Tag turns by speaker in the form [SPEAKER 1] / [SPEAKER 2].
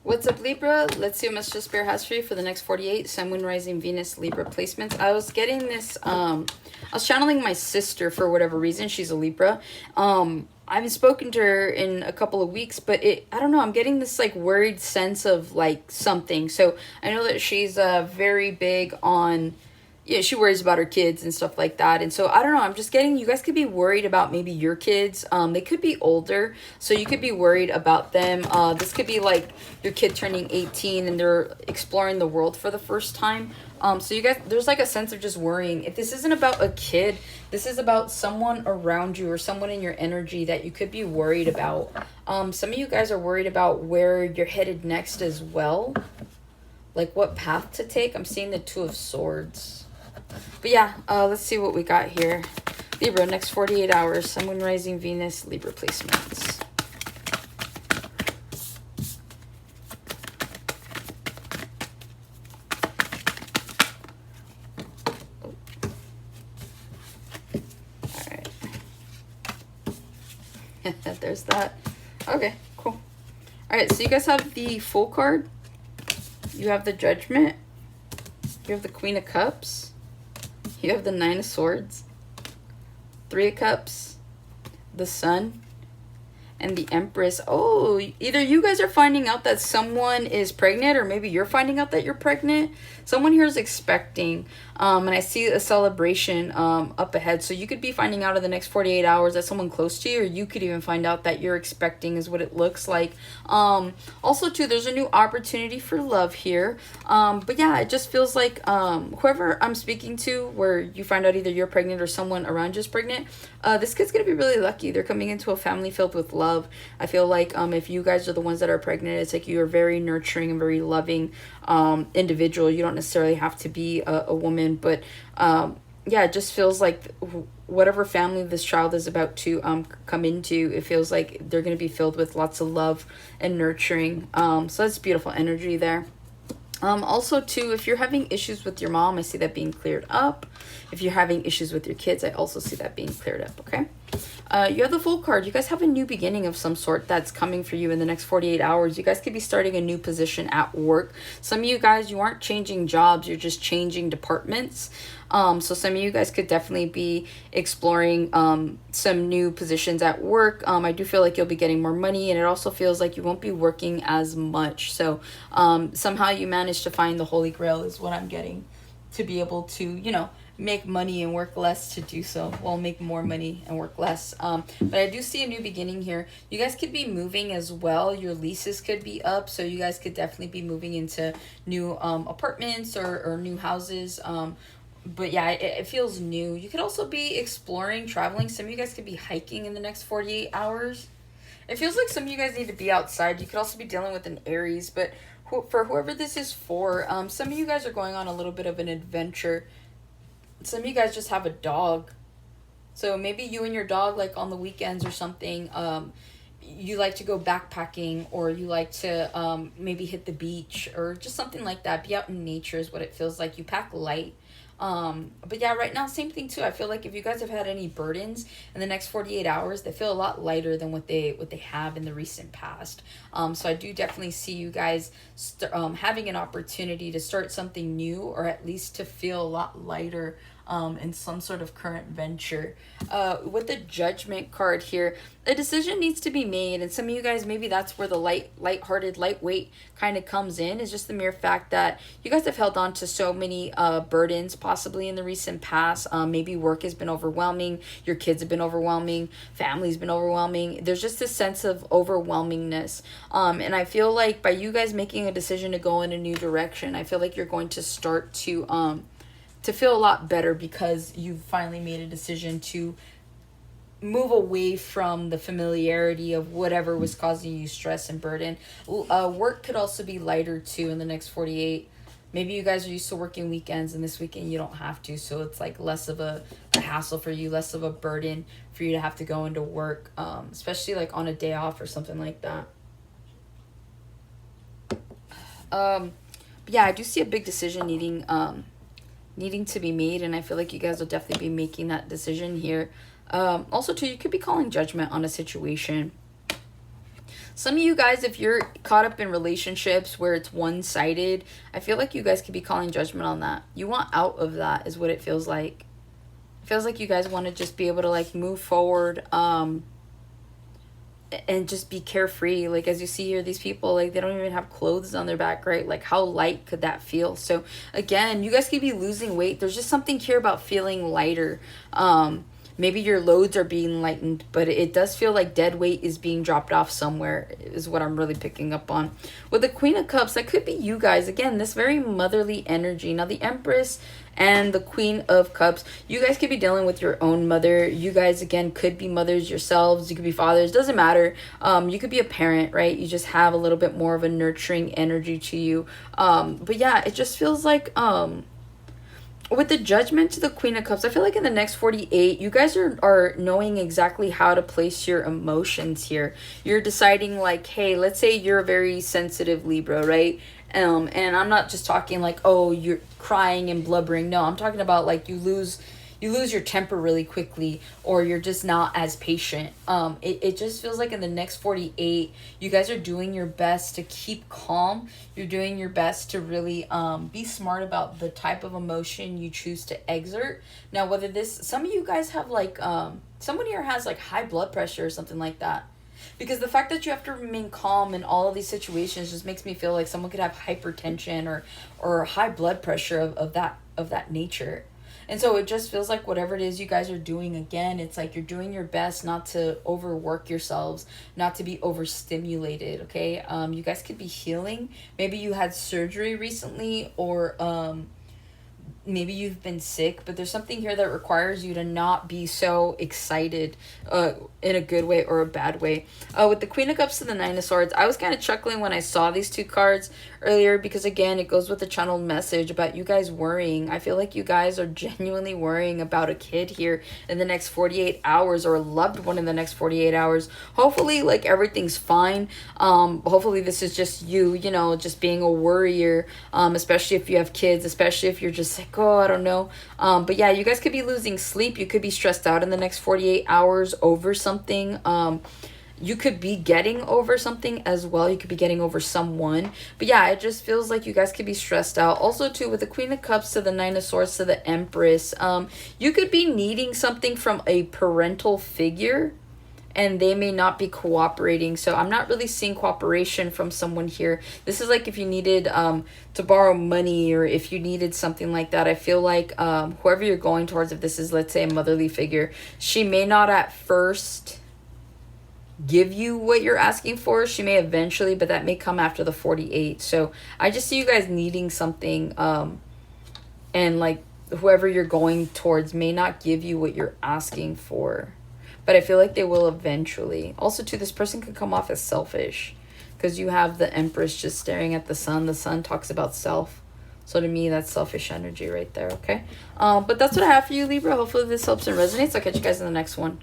[SPEAKER 1] What's up, Libra? Let's see what Mr. Spirit has for you for the next 48. Sun, Moon, Rising, Venus, Libra placements. I was getting this, I was channeling my sister for whatever reason. She's a Libra. I haven't spoken to her in a couple of weeks, but I don't know, I'm getting this, like, worried sense of, like, something. So I know that she's very big on, yeah, she worries about her kids and stuff like that. And so I don't know, I'm just getting, you guys could be worried about maybe your kids. They could be older, so you could be worried about them. This could be like your kid turning 18 and they're exploring the world for the first time. So you guys, there's like a sense of just worrying. If this isn't about a kid, this is about someone around you or someone in your energy that you could be worried about. Some of you guys are worried about where you're headed next as well, like what path to take. I'm seeing the Two of Swords. But yeah, let's see what we got here. Libra, next 48 hours. Sun, Moon, Rising, Venus, Libra placements. Oh. Alright. There's that. Okay, cool. Alright, so you guys have the Fool card. You have the Judgment. You have the Queen of Cups. You have the Nine of Swords, Three of Cups, the Sun, and the Empress. Oh, either you guys are finding out that someone is pregnant, or maybe you're finding out that you're pregnant. Someone here is expecting, and I see a celebration up ahead. So you could be finding out in the next 48 hours that someone close to you, or you could even find out that you're expecting, is what it looks like. Also, too, there's a new opportunity for love here. But yeah, it just feels like whoever I'm speaking to, where you find out either you're pregnant or someone around you is pregnant, this kid's going to be really lucky. They're coming into a family filled with love. I feel like if you guys are the ones that are pregnant, it's like you're very nurturing and very loving individual. You don't necessarily have to be a woman, but yeah, it just feels like whatever family this child is about to come into, it feels like they're going to be filled with lots of love and nurturing. So that's beautiful energy there. Also, too, if you're having issues with your mom, I see that being cleared up. If you're having issues with your kids, I also see that being cleared up, okay? You have the Fool card. You guys have a new beginning of some sort that's coming for you in the next 48 hours. You guys could be starting a new position at work. Some of you guys, you aren't changing jobs. You're just changing departments. So some of you guys could definitely be exploring some new positions at work. I do feel like you'll be getting more money, and it also feels like you won't be working as much. So somehow you managed to find the Holy Grail is what I'm getting, to be able to, you know, make money and work less to do so. Well, make more money and work less. But I do see a new beginning here. You guys could be moving as well. Your leases could be up, so you guys could definitely be moving into new apartments or new houses. But yeah, it feels new. You could also be exploring, traveling. Some of you guys could be hiking in the next 48 hours. It feels like some of you guys need to be outside. You could also be dealing with an Aries, but for whoever this is for, some of you guys are going on a little bit of an adventure. Some of you guys just have a dog. So maybe you and your dog, like on the weekends or something, you like to go backpacking, or you like to maybe hit the beach or just something like that. Be out in nature is what it feels like. You pack light. But yeah, right now, same thing too. I feel like if you guys have had any burdens in the next 48 hours, they feel a lot lighter than what they have in the recent past. So I do definitely see you guys having an opportunity to start something new, or at least to feel a lot lighter in some sort of current venture. With the Judgment card here, a decision needs to be made, and some of you guys, maybe that's where the lighthearted, lightweight kind of comes in, is just the mere fact that you guys have held on to so many burdens possibly in the recent past. Maybe work has been overwhelming, your kids have been overwhelming, family's been overwhelming. There's just this sense of overwhelmingness, and I feel like by you guys making a decision to go in a new direction, I feel like you're going to start to feel a lot better, because you've finally made a decision to move away from the familiarity of whatever was causing you stress and burden. Work could also be lighter too in the next 48. Maybe you guys are used to working weekends, and this weekend you don't have to, so it's like less of a hassle for you, less of a burden for you to have to go into work, especially like on a day off or something like that. Yeah, I do see a big decision needing to be made, and I feel like you guys will definitely be making that decision here. Also too, you could be calling judgment on a situation. Some of you guys, if you're caught up in relationships where it's one-sided, I feel like you guys could be calling judgment on that. You want out of that is what it feels like. It feels like you guys want to just be able to like move forward, and just be carefree. Like, as you see here, these people, like, they don't even have clothes on their back, right? Like, how light could that feel? So again, you guys could be losing weight. There's just something here about feeling lighter. Maybe your loads are being lightened, but it does feel like dead weight is being dropped off somewhere, is what I'm really picking up on. With the Queen of Cups, that could be you guys. Again, this very motherly energy. Now, the Empress and the Queen of Cups, you guys could be dealing with your own mother. You guys, again, could be mothers yourselves. You could be fathers. Doesn't matter. You could be a parent, right? You just have a little bit more of a nurturing energy to you. But yeah, it just feels like... with the Judgment to the Queen of Cups, I feel like in the next 48, you guys are knowing exactly how to place your emotions here. You're deciding like, hey, let's say you're a very sensitive Libra, right? And I'm not just talking like, oh, you're crying and blubbering. No, I'm talking about like you lose your temper really quickly, or you're just not as patient. It just feels like in the next 48, you guys are doing your best to keep calm. You're doing your best to really be smart about the type of emotion you choose to exert. Now, whether this, some of you guys have like, someone here has like high blood pressure or something like that. Because the fact that you have to remain calm in all of these situations just makes me feel like someone could have hypertension or high blood pressure of that nature. And so it just feels like whatever it is you guys are doing, again, it's like you're doing your best not to overwork yourselves, not to be overstimulated, okay? You guys could be healing. Maybe you had surgery recently, or maybe you've been sick, but there's something here that requires you to not be so excited in a good way or a bad way. With the Queen of Cups and the Nine of Swords, I was kind of chuckling when I saw these two cards earlier, because again, it goes with the channeled message about you guys worrying. I feel like you guys are genuinely worrying about a kid here in the next 48 hours, or a loved one in the next 48 hours. Hopefully, like, everything's fine. Hopefully this is just you, you know, just being a worrier, especially if you have kids, especially if you're just like, oh, I don't know. But yeah, you guys could be losing sleep. You could be stressed out in the next 48 hours over something. You could be getting over something as well. You could be getting over someone. But yeah, it just feels like you guys could be stressed out. Also, too, with the Queen of Cups to the Nine of Swords to the Empress, you could be needing something from a parental figure, and they may not be cooperating. So I'm not really seeing cooperation from someone here. This is like if you needed to borrow money, or if you needed something like that. I feel like whoever you're going towards, if this is, let's say, a motherly figure, she may not at first give you what you're asking for. She may eventually, but that may come after the 48. So I just see you guys needing something, and like whoever you're going towards may not give you what you're asking for, but I feel like they will eventually. Also, too, this person could come off as selfish, because you have the Empress just staring at the Sun. The Sun talks about self. So to me, that's selfish energy right there, okay? But that's what I have for you, Libra. Hopefully this helps and resonates. I'll catch you guys in the next one.